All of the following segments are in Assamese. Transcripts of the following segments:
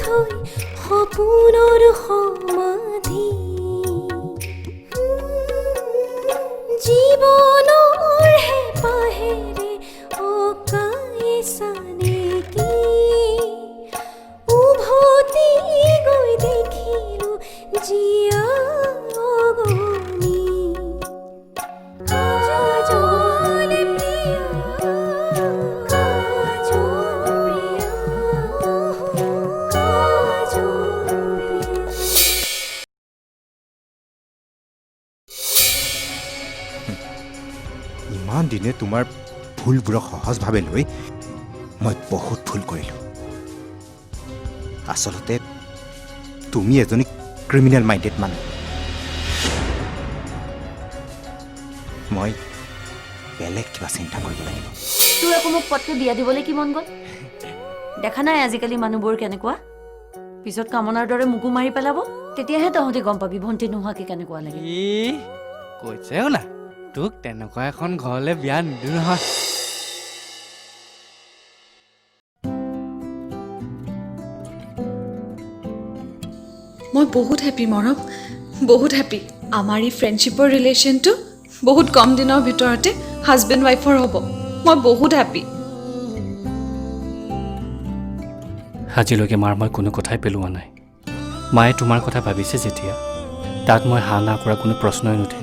হৈ সপোনৰ সমাধি জীৱনৰ হেঁপাহেৰে অকাইছা নেকি উভতি গৈ দেখিলো জীয়া অগণি কাজল প্ৰিয়া কাজল প্ৰিয়া কাজল প্ৰিয়া ইমান দিনে তোমাৰ ভুলবোৰক সহজভাৱে লৈ মই বহুত ভুল কৰিলোঁ আচলতে তুমি এজনী ক্ৰিমিনেল মাইণ্ডেড মানুহ মই বেলেগ কিবা চিন্তা কৰিব লাগিব তোৰ আকৌ মোক পটকে বিয়া দিবলৈ কি মন গ'ল দেখা নাই আজিকালি মানুহবোৰ কেনেকুৱা পিছত কামনাৰ দৰে মোকো মাৰি পেলাব তেতিয়াহে তহঁতি গম পাবি ভণ্টি নোহোৱাকে কেনেকুৱা লাগে কৈছেও না তোক তেনেকুৱা এখন ঘৰলৈ বিয়া নিদিওঁ নহয় মই বহুত হেপী মৰম বহুত হেপী আমাৰ এই ফ্ৰেণ্ডশ্বিপৰ ৰিলেশ্যনটো বহুত কম দিনৰ ভিতৰতে হাজবেণ্ড ৱাইফৰ হ'ব মই বহুত হেপী আজিলৈকে মাৰ মই কোনো কথাই পেলোৱা নাই মায়ে তোমাৰ কথা ভাবিছে যেতিয়া তাত মই হা না কৰা কোনো প্ৰশ্নই নুঠে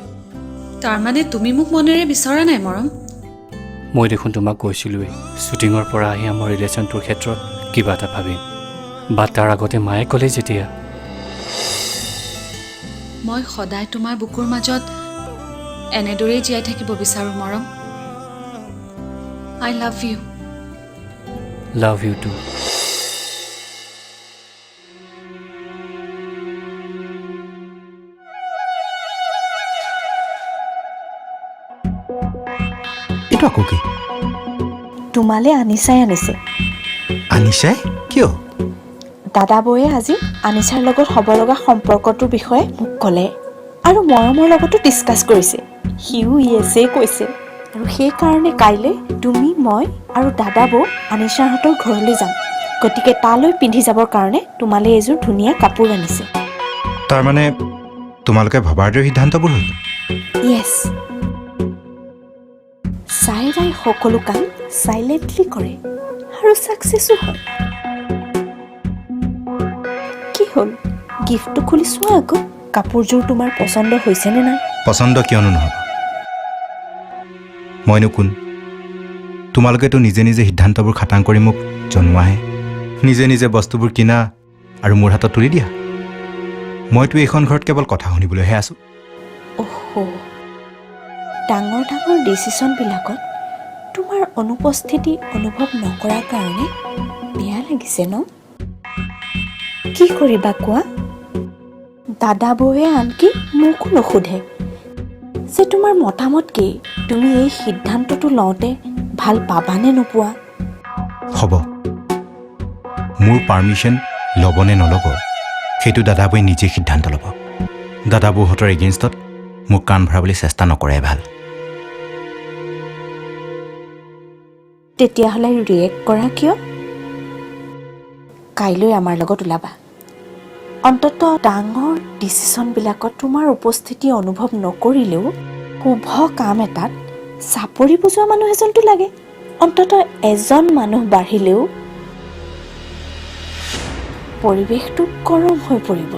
তাৰমানে তুমি মোক মনেৰে বিচৰা নাই মৰম মই দেখোন তোমাক কৈছিলোঁৱেই শ্বুটিঙৰ পৰা আহি আমাৰ ৰিলেশ্যনটোৰ ক্ষেত্ৰত কিবা এটা ভাবিম বা তাৰ আগতে মায়ে ক'লে যেতিয়া মই সদায় তোমাৰ বুকুৰ মাজত এনেদৰেই জীয়াই থাকিব বিচাৰোঁ মৰম I love you love you too এইটো আকৌ কি তোমালে আনিছাই আনিছে আনিছাই কিয় দাদা বৌয়ে আজি আনিছাৰ লগত হ'ব লগা সম্পৰ্কটোৰ বিষয়ে মোক ক'লে আৰু মৰমৰ লগতো ডিছকাছ কৰিছে সিও য়েছেই কৈছে আৰু সেইকাৰণে কাইলৈ তুমি মই আৰু দাদা বৌ আনিছাহঁতৰ ঘৰলৈ যাম গতিকে তালৈ পিন্ধি যাবৰ কাৰণে তোমালৈ এযোৰ ধুনীয়া কাপোৰ আনিছে তাৰমানে তোমালোকে ভবাৰ দৰে সিদ্ধান্তবোৰ হ'ল য়েছ চাইৰাই সকলো কাম চাইলেণ্টলি কৰে আৰু ছাকচেছো হয় কি হ'ল গিফ্টটো খুলি চোৱা আকৌ কাপোৰযোৰ তোমাৰ পচন্দ হৈছেনে নাই পচন্দ কিয়নো নহ'ব মইনো কোন তোমালোকেতো নিজে নিজে সিদ্ধান্তবোৰ খাটাং কৰি মোক জনোৱাহে নিজে নিজে বস্তুবোৰ কিনা আৰু মোৰ হাতত তুলি দিয়া মইতো এইখন ঘৰত কেৱল কথা শুনিবলৈহে আছোঁ অহ' ডাঙৰ ডাঙৰ ডিচিশ্যনবিলাকত তোমাৰ অনুপস্থিতি অনুভৱ নকৰাৰ কাৰণে বেয়া লাগিছে ন কি কৰিবা কোৱা দাদা বৌয়ে আনকি মোকো নুসুধে যে তোমাৰ মতামত কি তুমি এই সিদ্ধান্তটো লওঁতে ভাল পাবানে নোপোৱা হ'ব মোৰ পাৰ্মিশ্যন ল'বনে নল'ব সেইটো দাদাবৌয়ে নিজে সিদ্ধান্ত ল'ব দাদাবৌহঁতৰ এগেইনষ্টত মোক কাণ ভৰাবলৈ চেষ্টা নকৰাই ভাল তেতিয়াহ'লে ৰিয়েক্ট কৰা কিয় কাইলৈ আমাৰ লগত ওলাবা অন্ততঃ ডাঙৰ ডিচিশ্যনবিলাকত তোমাৰ উপস্থিতি অনুভৱ নকৰিলেও শুভ কাম এটাত চাপৰি বুজোৱা মানুহ এজনটো লাগে অন্ততঃ এজন মানুহ বাঢ়িলেও পৰিৱেশটো গৰম হৈ পৰিব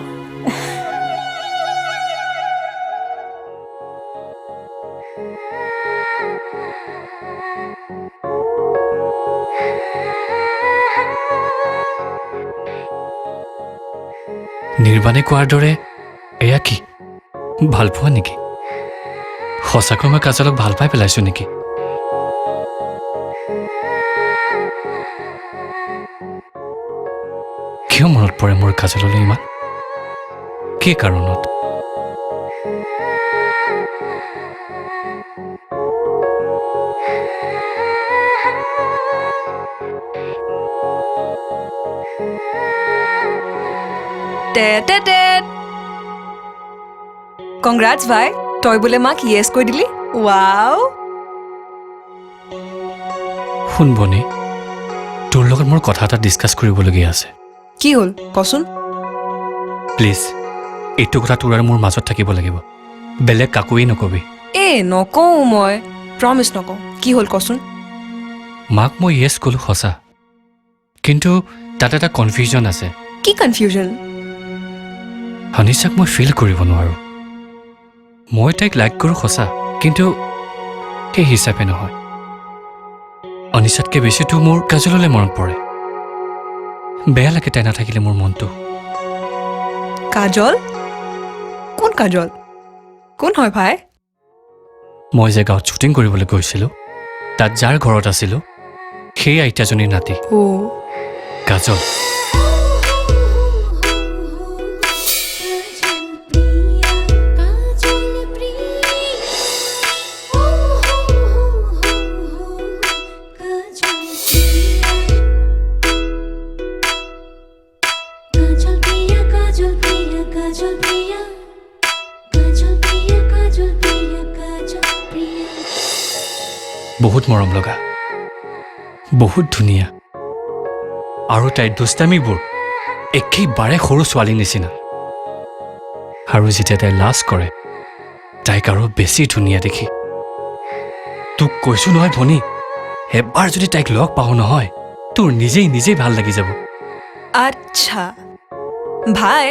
নিৰ্বাণে কোৱাৰ দৰে এয়া কি ভাল পোৱা নেকি সঁচাকৈ মই কাজলক ভাল পাই পেলাইছোঁ নেকি কিয় মনত পৰে মোৰ কাজললৈ ইমান কি কাৰণত কংগ্ৰাটছ ভাই তই বোলে মাক ইয়েছ কৈ দিলি ৱাও শুন বনি তোৰ লগত মোৰ কথা এটা ডিছকাছ কৰিবলগীয়া আছে কি হ'ল কচোন প্লিজ এইটো কথা তোৰ আৰু মোৰ মাজত থাকিব লাগিব বেলেগ কাকোৱেই নকবি নকওঁ মই প্ৰমিছ নকওঁ কি হ'ল কচোন মাক মই য়েছ ক'লোঁ সঁচা কিন্তু তাত এটা কনফিউজন আছে কি কনফিউজন অনিশাক মই ফিল কৰিব নোৱাৰোঁ মই তাইক লাইক কৰোঁ সঁচা কিন্তু সেই হিচাপে নহয় অনিশাতকৈ বেছিতো মোৰ কাজললৈ মনত পৰে বেয়া লাগে তাই নাথাকিলে মোৰ মনটো কাজল কোন হয় ভাই মই যে গাঁৱত শ্বুটিং কৰিবলৈ গৈছিলোঁ তাত যাৰ ঘৰত আছিলোঁ সেই আইতাজনীৰ নাতি কাজল বহুত মৰম লগা বহুত ধুনীয়া আৰু তাইৰ দুষ্টামিবোৰ একেবাৰে সৰু ছোৱালীৰ নিচিনা আৰু যেতিয়া তাই লাজ কৰে তাইক আৰু বেছি ধুনীয়া দেখি তোক কৈছোঁ নহয় ভনী এবাৰ যদি তাইক লগ পাওঁ নহয় তোৰ নিজেই ভাল লাগি যাব আচ্ছা ভাই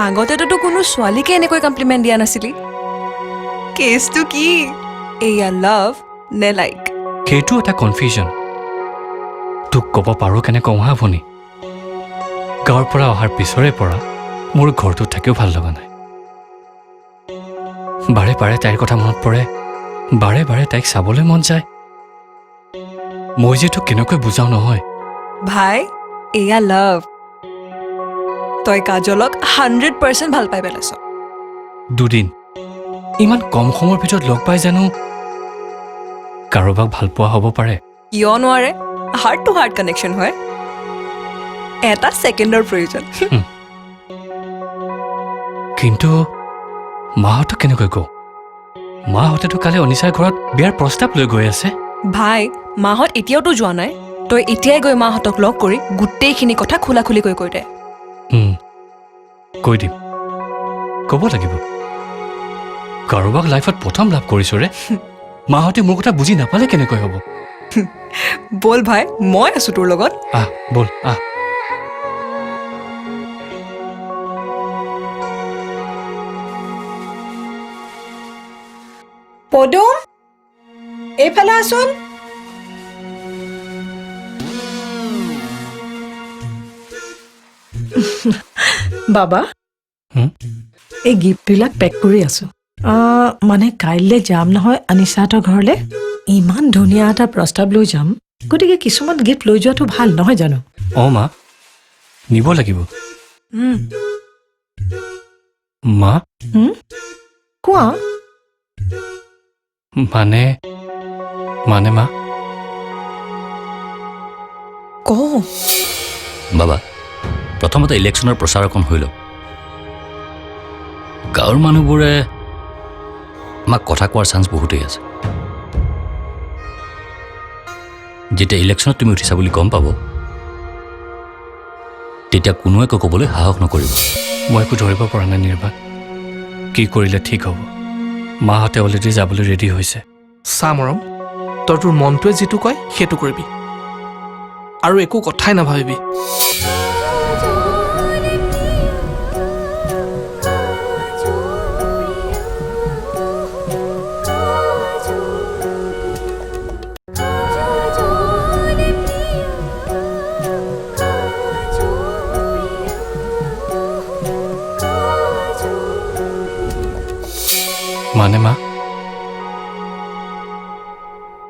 আগতেতো কোনো ছোৱালীকে এনেকৈ কমপ্লিমেণ্ট দিয়া নাছিলি কেছটো কি এয়া লাভ নে লাইক সেইটো এটা কনফিউজন তোক ক'ব পাৰোঁ কেনে কওঁ হা ভনী গাঁৱৰ পৰা অহাৰ পিছৰে পৰা মোৰ ঘৰটোত থাকিও ভাল লগা নাই বাৰে বাৰে তাইৰ কথা মনত পৰে বাৰে বাৰে তাইক চাবলৈ মন যায় মই যে তোক কেনেকৈ বুজাওঁ নহয় ভাই এয়া লাভ তই কাজলক 100% ভাল পাই পেলাইছ দুদিন ইমান কম সময়ৰ ভিতৰত লগ পাই জানো কাৰোবাক ভাল পোৱা হ'ব পাৰে কিয় নোৱাৰে হাৰ্ট টু হাৰ্ট কানেকশ্যন হয় এটা ছেকেণ্ডৰ প্ৰয়োজন কিন্তু মাহঁতক কেনেকৈ কওঁ মাহঁতেতো কালি অনিশাৰ ঘৰত বিয়াৰ প্ৰস্তাৱ লৈ গৈ আছে ভাই মাহঁত এতিয়াওতো যোৱা নাই তই এতিয়াই গৈ মাহঁতক লগ কৰি গোটেইখিনি কথা খোলাখুলিকৈ কৈ দে কৈ দিম ক'ব লাগিব কাৰোবাক লাইফত প্ৰথম লাভ কৰিছোঁ ৰে মাহঁতে মোৰ কথা বুজি নাপালে কেনেকৈ হ'ব বল ভাই মই আছো তোৰ লগত আহ বল আহ পদুম এইফালে আছোন বাবা এই গিফ্টবিলাক পেক কৰি আছো মানে কাইলৈ যাম নহয় আনিছাহঁতৰ ঘৰলৈ ইমান ধুনীয়া এটা প্ৰস্তাৱ লৈ যাম গতিকে কিছুমান গিফ্ট লৈ যোৱাটো ভাল নহয় জানো অঁ মা নিব লাগিব মা কোৱা মানে মা ক বাবা প্ৰথমতে ইলেকশ্যনৰ প্ৰচাৰ অকণ হৈ লওক গাঁৱৰ মানুহবোৰে আমাক কথা কোৱাৰ চান্স বহুতেই আছে যেতিয়া ইলেকশ্যনত তুমি উঠিছা বুলি গম পাব তেতিয়া কোনোৱে একো ক'বলৈ সাহস নকৰিব মই একো ধৰিব পৰা নাই নিৰ্বাণ কি কৰিলে ঠিক হ'ব মাহঁতে অলৰেডি যাবলৈ ৰেডি হৈছে চা মৰম তই তোৰ মনটোৱে যিটো কয় সেইটো কৰিবি আৰু একো কথাই নাভাবিবি মানে মা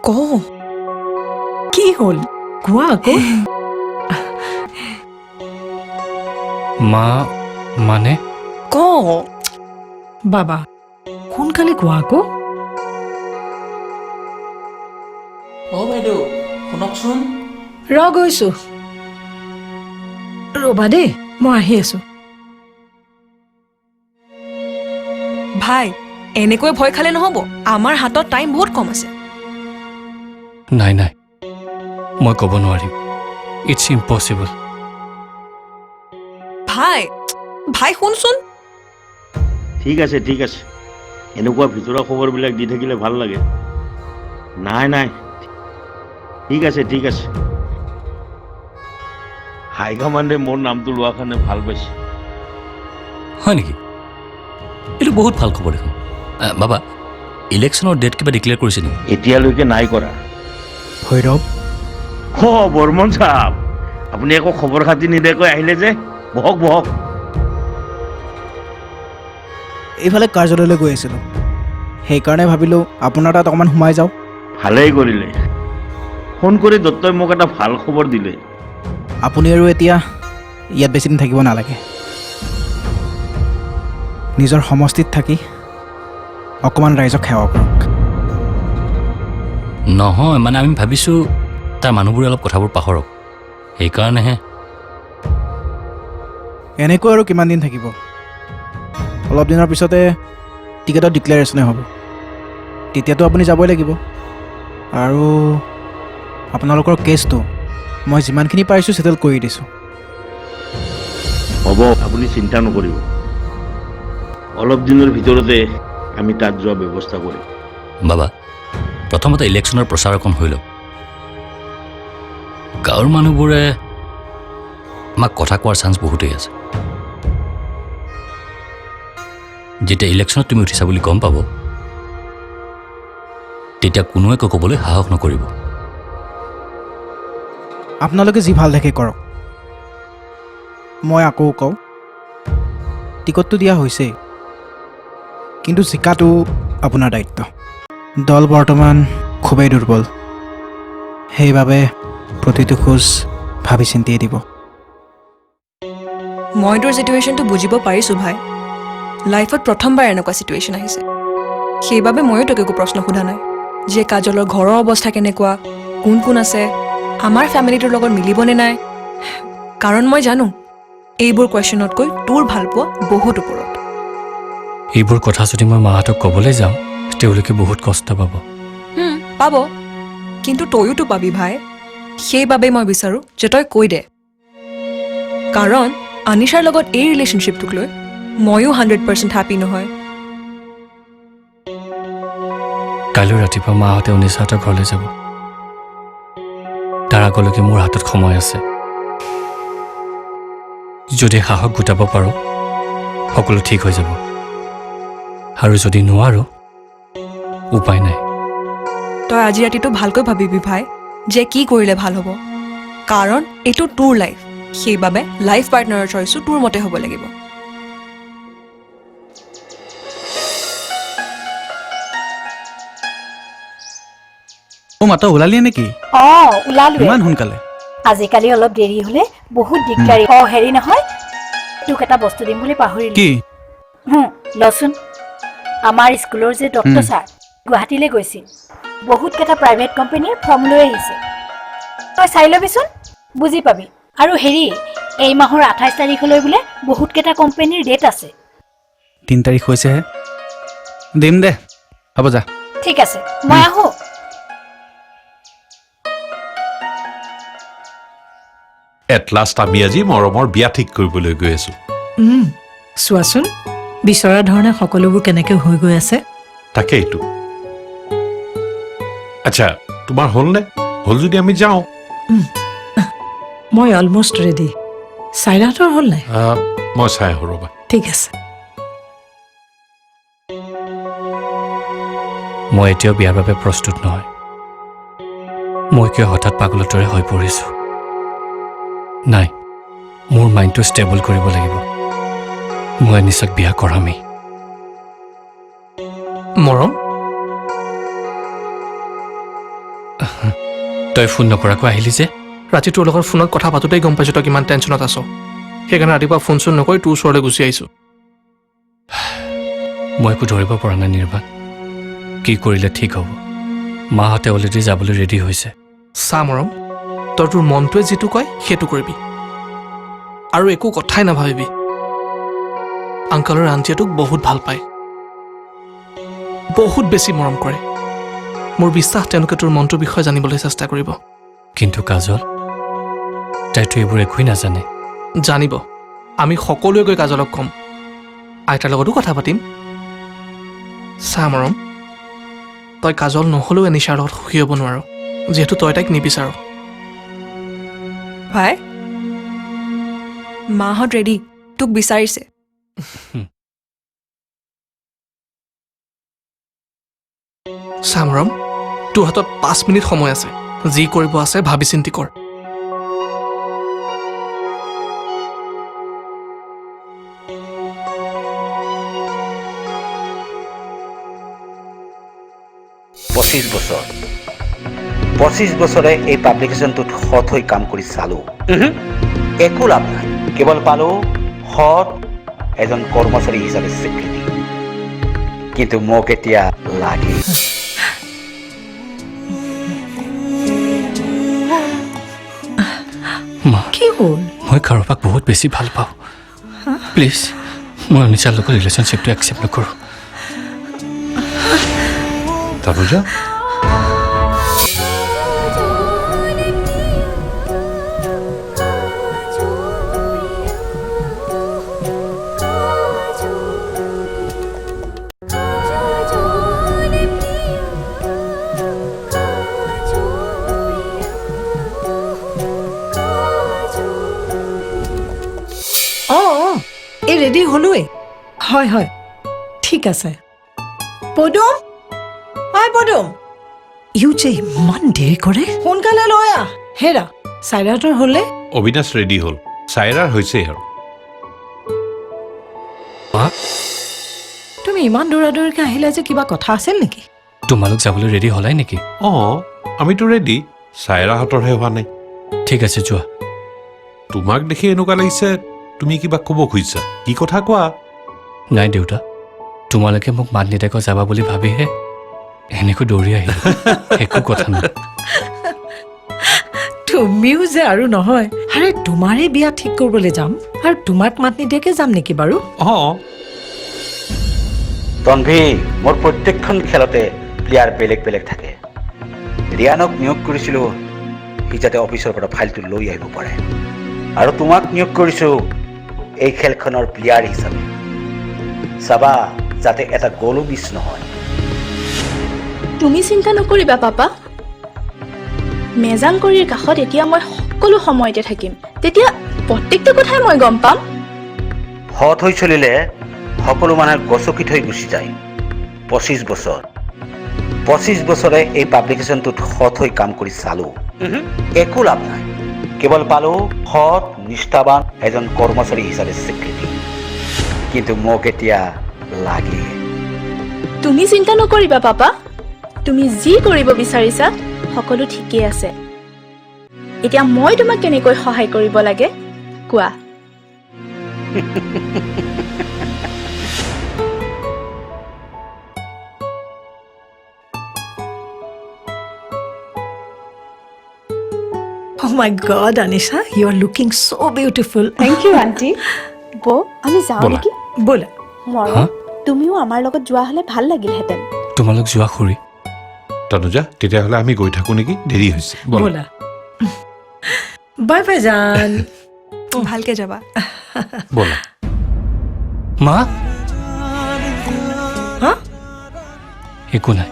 ক কি হ'ল কোৱা আকৌ মা মানে ক বাবা সোনকালে কোৱা আকৌ অ বাইদেউ শুনকচোন গৈছো ৰ'বা দেই মই আহি আছো ভাই এনেকৈ ভয় খালে নহ'ব আমাৰ হাতত টাইম বহুত কম আছে নাই মই ক'ব নোৱাৰিম ইটছ ইম্পচিবল ভাই ভাই শুনচোন ঠিক আছে এনেকুৱা ভিতৰুৱা খবৰবিলাক দি থাকিলে ভাল লাগে নাই ঠিক আছে হাইকমাণ্ডে মোৰ নামটো লোৱাৰ কাৰণে ভাল পাইছে হয় নেকি এইটো বহুত ভাল খবৰ দেখোন বাবা ইলেকশ্যনৰ ডেট কিবা ডিক্লেয়াৰ কৰিছে নেকি এতিয়ালৈকে নাই কৰা ভৈৰৱ বৰ্মন চাহাব আপুনি একো খবৰ খাতি নিদিয়াকৈ আহিলে যে বহক এইফালে কাৰ্যালয়লৈ গৈ আছিলোঁ সেইকাৰণে ভাবিলোঁ আপোনাৰ তাত অকণমান সোমাই যাওঁ ভালেই কৰিলে ফোন কৰি দত্তই মোক এটা ভাল খবৰ দিলে আপুনি আৰু এতিয়া ইয়াত বেছি দিন থাকিব নালাগে নিজৰ সমষ্টিত থাকি অকণমান ৰাইজক সেৱা কৰক নহয় মানে আমি ভাবিছোঁ তাৰ মানুহবোৰে অলপ কথাবোৰ পাহৰক সেইকাৰণেহে এনেকৈ আৰু কিমান দিন থাকিব অলপ দিনৰ পিছতে টিকেটৰ ডিক্লেৰেশ্যনে হ'ব তেতিয়াতো আপুনি যাবই লাগিব আৰু আপোনালোকৰ কেছটো মই যিমানখিনি পাৰিছোঁ ছেটেল কৰি দিছোঁ হ'ব আপুনি চিন্তা নকৰিব অলপ দিনৰ ভিতৰতে আমি তাত যোৱা ব্যৱস্থা কৰিম বাবা প্ৰথমতে ইলেকশ্যনৰ প্ৰচাৰ অকণ হৈ লওক গাঁৱৰ মানুহবোৰে আমাক কথা কোৱাৰ চান্স বহুতেই আছে যেতিয়া ইলেকশ্যনত তুমি উঠিছা বুলি গম পাব তেতিয়া কোনোৱে একো ক'বলৈ সাহস নকৰিব আপোনালোকে যি ভাল দেখে কৰক মই আকৌ কওঁ টিকটটো দিয়া হৈছেই কিন্তু জিকাটো আপোনাৰ দায়িত্ব দল বৰ্তমান খুবেই দুৰ্বল সেইবাবে প্ৰতিটো খোজ ভাবি চিন্তিয়ে দিব মই তোৰ চিটুৱেশ্যনটো বুজিব পাৰিছোঁ ভাই লাইফত প্ৰথমবাৰ এনেকুৱা চিটুৱেশ্যন আহিছে সেইবাবে ময়ো তোক একো প্ৰশ্ন সোধা নাই যে কাজলৰ ঘৰৰ অৱস্থা কেনেকুৱা কোন আছে আমাৰ ফেমিলিটোৰ লগত মিলিবনে নাই কাৰণ মই জানো এইবোৰ কুৱেশ্যনতকৈ তোৰ ভাল পোৱা বহুত ওপৰত এইবোৰ কথা যদি মই মাহঁতক ক'বলৈ যাওঁ তেওঁলোকে বহুত কষ্ট পাব পাব কিন্তু তইয়োতো পাবি ভাই সেইবাবে মই বিচাৰোঁ যে তই কৈ দে কাৰণ আনিছাৰ লগত এই ৰিলেশ্যনশ্বিপটোক লৈ ময়ো 100% হেপী নহয় কাইলৈ ৰাতিপুৱা মাহঁতে অনিছাহঁতৰ ঘৰলৈ যাব তাৰ আগলৈকে মোৰ হাতত সময় আছে যদি সাহস গোটাব পাৰোঁ সকলো ঠিক হৈ যাব আৰু যদি নোৱাৰোঁ উপায় নাই তই আজি ৰাতিটো ভালকৈ ভাবিবি ভাই যে কি কৰিলে ভাল হ'ব কাৰণ এইটো তোৰ লাইফ সেইবাবে লাইফ পাৰ্টনাৰৰ চইচো তোৰ মতে হ'ব লাগিব মাত্ৰ ওলালিয়ে নেকি ওলালো ইমান সোনকালে আজিকালি অলপ দেৰি হ'লে বহুত দিগদাৰী হেৰি নহয় তোক এটা বস্তু দিম বুলি পাহৰিলোঁ কি লচোন আমাৰ স্কুলৰ যে ডক্টৰ ছাৰ গুৱাহাটীলৈ গৈছিল বহুতকেইটা প্ৰাইভেট কোম্পানীৰ ফৰ্ম লৈ আহিছে তই চাই ল'বিচোন বুজি পাবি আৰু হেৰি এই মাহৰ 28 তাৰিখলৈ বোলে বহুতকেইটা কোম্পানীৰ ডেট আছে 3 তাৰিখ হৈছেহে দিম দে হ'ব যা ঠিক আছে মই আহোঁ এটলাষ্ট আমি আজি মৰমৰ বিয়া ঠিক কৰিবলৈ গৈ আছো চোৱাচোন বিচৰা ধৰণে সকলোবোৰ কেনেকৈ হৈ গৈ আছে তাকেইতো আচ্ছা তোমাৰ হ'লনে হ'ল যদি আমি যাওঁ মই অলমষ্ট ৰেডি চাইৰাহঁতৰ হ'ল নাই মই চাই আহোঁ ৰ'বা ঠিক আছে মই এতিয়াও বিয়াৰ বাবে প্ৰস্তুত নহয় মই কিয় হঠাৎ পাগলৰ দৰে হৈ পৰিছোঁ নাই মোৰ মাইণ্ডটো ষ্টেবল কৰিব লাগিব মই আনিছাক বিয়া কৰামেই মৰম তই ফোন নকৰাকৈ আহিলি যে ৰাতি তোৰ লগত ফোনত কথা পাতোঁতেই গম পাইছোঁ তই কিমান টেনশ্যনত আছ সেইকাৰণে ৰাতিপুৱা ফোন চোন নকৰি তোৰ ওচৰলৈ গুচি আহিছোঁ মই একো ধৰিব পৰা নাই নিৰ্বাণ কি কৰিলে ঠিক হ'ব মাহঁতে অলৰেডি যাবলৈ ৰেডি হৈছে চা মৰম তই তোৰ মনটোৱে যিটো কয় সেইটো কৰিবি আৰু একো কথাই নাভাবিবি আংকলৰ আণ্টিয়ে তোক বহুত ভাল পায় বহুত বেছি মৰম কৰে মোৰ বিশ্বাস তেওঁলোকে তোৰ মনটোৰ বিষয়ে জানিবলৈ চেষ্টা কৰিব কিন্তু কাজল তাইতো এইবোৰ একোৱেই নাজানে জানিব আমি সকলোৱে গৈ কাজলক ক'ম আইতাৰ লগতো কথা পাতিম চা মৰম তই কাজল নহ'লেও এনিশাৰ লগত সুখী হ'ব নোৱাৰ যিহেতু তই তাইক নিবিচাৰ ভাই মাহঁত ৰেডি তোক বিচাৰিছে চা মৰম তোৰ হাতত 5 মিনিট সময় আছে যি কৰিব আছে ভাবি চিন্তি কৰ পঁচিছ বছৰে এই পাব্লিকেশ্যনটোত সৎ হৈ কাম কৰি চালো একো লাভ নাই কেৱল পালো সৎ এজন কৰ্মচাৰী হিচাপে স্বীকৃতি কিন্তু মোক এতিয়া লাগে মা কি হ'ল মই কাৰোবাক বহুত বেছি ভাল পাওঁ প্লিজ মই অনিশাৰ লগত ৰিলেশ্যনশ্বিপটো একচেপ্ট নকৰোঁ তনুজা এই ৰেডি হ'লোৱে হয় হয় ঠিক আছে পদুম হয় পদুম ইউ যে ইমান দেৰি কৰে সোনকালে লৈ আহ হেৰা চাইৰাটোৰ হ'লে অবিনাশ ৰেডি হ'ল চাইৰাৰ হৈছে আৰু তুমি ইমান দৌৰাদৌৰিকৈ আহিলে যে কিবা কথা আছিল নেকি তোমালোক যাবলৈ ৰেডি হ'লাই নেকি আমিতো ৰেডি চাইৰাহঁতৰহে হোৱা নাই ঠিক আছে যোৱা তোমাক দেখি এনেকুৱা লাগিছে তুমি কিবা ক'ব খুজিছা কি কথা কোৱা নাই দেউতা তোমালোকে মোক মাত নিদিয়াকৈ যাবা বুলি ভাবিহে এনেকৈ দৌৰি আহিলো একো কথা নাই তুমিও যে আৰু নহয় আৰে তোমাৰে বিয়া ঠিক কৰিবলৈ যাম আৰু তোমাক মাত নিদিয়াকৈ যাম নেকি বাৰু তনভি মোৰ প্ৰত্যেকখন খেলতে প্লেয়াৰ বেলেগ বেলেগ থাকে ৰিয়ানক নিয়োগ কৰিছিলোঁ সি যাতে অফিচৰ পৰা ফাইলটো লৈ আহিব পাৰে আৰু তোমাক নিয়োগ কৰিছোঁ এই খেলখনৰ প্লেয়াৰ হিচাপে চাবা যাতে এটা গ'লো মিছ নহয় তুমি চিন্তা নকৰিবা পাপা মেজাংকৰিৰ কাষত এতিয়া মই সকলো সময়তে থাকিম তেতিয়া প্ৰত্যেকটো কথাই মই গম পাম সৎ হৈ চলিলে সকলো মানুহে গছকি থৈ গুচি যায় 25 বছৰে এই পাব্লিকেশ্যনটোত সৎ হৈ কাম কৰি চালো একো লাভ নাই কেৱল পালো সৎ নিষ্ঠাবান এজন কৰ্মচাৰী হিচাপে স্বীকৃতি কিন্তু মোক এতিয়া লাগে তুমি চিন্তা নকৰিবা পাপা তুমি যি কৰিব বিচাৰিছা সকলো ঠিকই আছে এতিয়া মই তোমাক কেনেকৈ সহায় কৰিব লাগে কোৱা Oh my God, Anisha, you are looking so beautiful. Thank you, auntie. বৌ আমি যাওঁ ব'লা। নেকি ব'লা মৰম তুমিও আমাৰ লগত যোৱা হ'লে ভাল লাগিলহেঁতেন তোমালোক যোৱা খুৰী তনুজা তেতিয়াহ'লে আমি গৈ থাকোঁ নেকি দেৰি হৈছে ব'লা বাই বাই জান ভালকে যাবা ব'লা মা হা একো নাই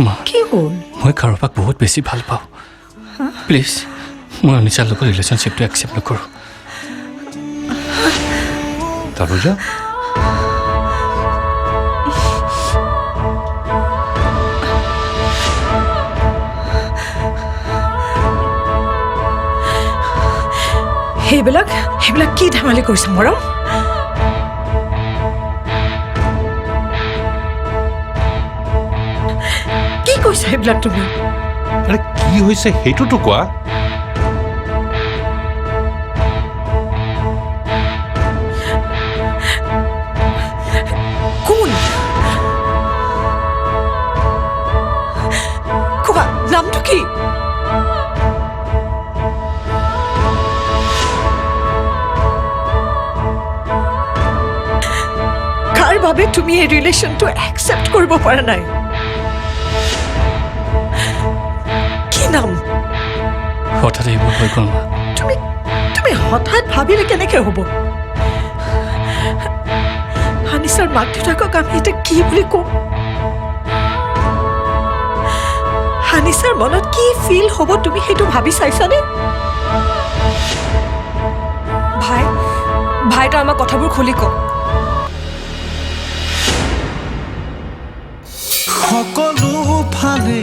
মা কি হ'ল মই কাৰোবাক বহুত বেছি ভাল পাওঁ প্লিজ মই অনিশাৰ লগত ৰিলেশ্যনশ্বিপটো একচেপ্ট নকৰোঁ তনুজা সেইবিলাক কি ধেমালি কৰিছে মৰম কি কৈছা সেইবিলাক তুমি আৰে কি হৈছে সেইটোতো কোৱা কোন কোৱা নামটো কি কাৰ বাবে তুমি এই ৰিলেশ্যনটো একচেপ্ট কৰিব পৰা নাই? কি নাম? হঠাৎ এইবোৰ হৈ গ'ল মা। তুমি হঠাৎ ভাবিলে কেনেকৈ হ'ব? আনিছাৰ মাক দেউতাকক আমি এতিয়া কি বুলি ক'ম? আনিছাৰ মনত কি ফিল হ'ব তুমি সেইটো ভাবি চাইছানে? ভাই তই আমাক কথাবোৰ খুলি ক। সকলো ফালে